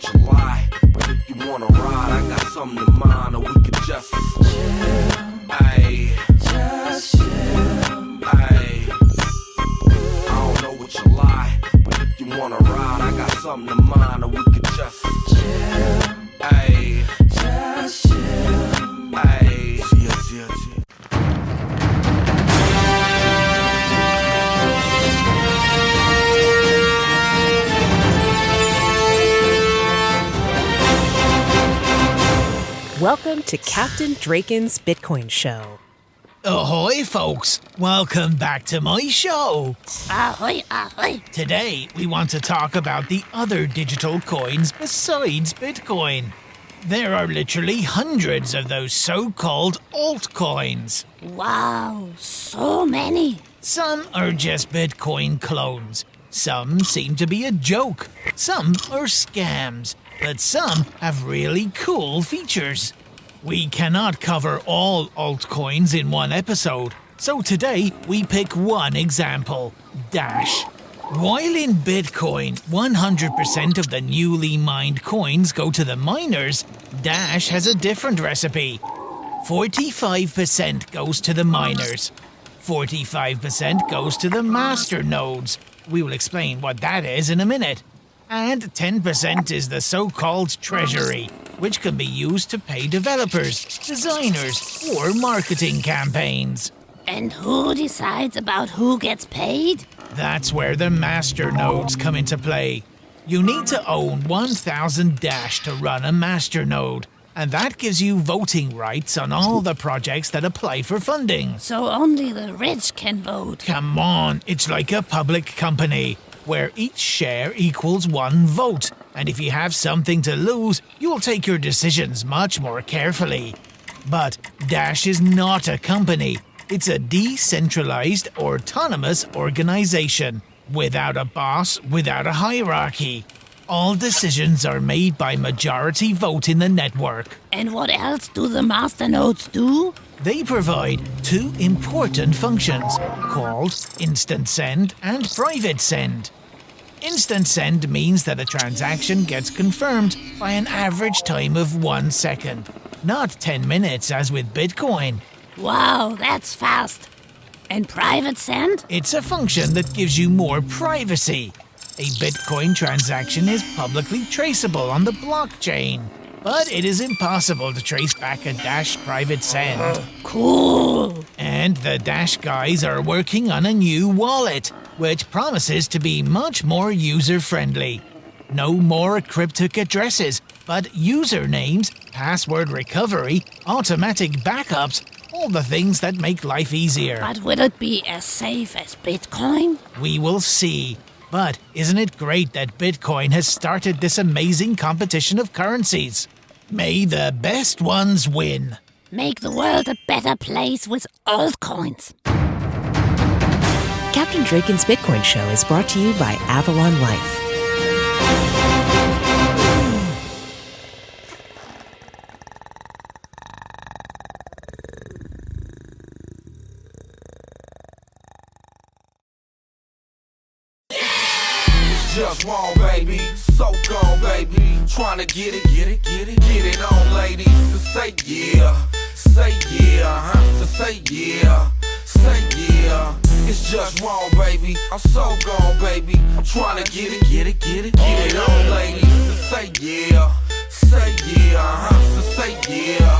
what you like, but if you wanna ride, I got something in mind, or we could just chill. Ayy, just chill. Ayy, I don't know what you like, but if you wanna ride, I got something in mind, or we could just chill. Ayy, just chill. Ayy, chill. Welcome to Captain Drakins' Bitcoin Show. Ahoy, folks! Welcome back to my show. Ahoy, ahoy. Today, we want to talk about the other digital coins besides Bitcoin. There are literally hundreds of those so-called altcoins. Wow, so many. Some are just Bitcoin clones. Some seem to be a joke. Some are scams. But some have really cool features. We cannot cover all altcoins in one episode, so today we pick one example, Dash. While in Bitcoin, 100% of the newly mined coins go to the miners, Dash has a different recipe. 45% goes to the miners. 45% goes to the master nodes. We will explain what that is in a minute. And 10% is the so-called treasury, which can be used to pay developers, designers, or marketing campaigns. And who decides about who gets paid? That's where the master nodes come into play. You need to own 1,000 Dash to run a master node, and that gives you voting rights on all the projects that apply for funding. So only the rich can vote. Come on, it's like a public company, where each share equals one vote, and if you have something to lose, you'll take your decisions much more carefully. But Dash is not a company. It's a decentralized, autonomous organization, without a boss, without a hierarchy. All decisions are made by majority vote in the network. And what else do the master nodes do? They provide two important functions called instant send and private send. Instant send means that a transaction gets confirmed by an average time of 1 second, not 10 minutes as with Bitcoin. Wow, that's fast. And private send? It's a function that gives you more privacy. A Bitcoin transaction is publicly traceable on the blockchain, but it is impossible to trace back a Dash private send. Cool. And the Dash guys are working on a new wallet, which promises to be much more user-friendly. No more cryptic addresses, but usernames, password recovery, automatic backups, all the things that make life easier. But will it be as safe as Bitcoin? We will see. But isn't it great that Bitcoin has started this amazing competition of currencies? May the best ones win. Make the world a better place with altcoins. Captain Drakins' Bitcoin Show is brought to you by Avalon Life. Just wrong, baby, so gone, baby. Tryna get it on, ladies. So say yeah, so say yeah. It's just wrong, baby. I'm so gone, baby. I'm tryna get it on, ladies. So say yeah, so say yeah.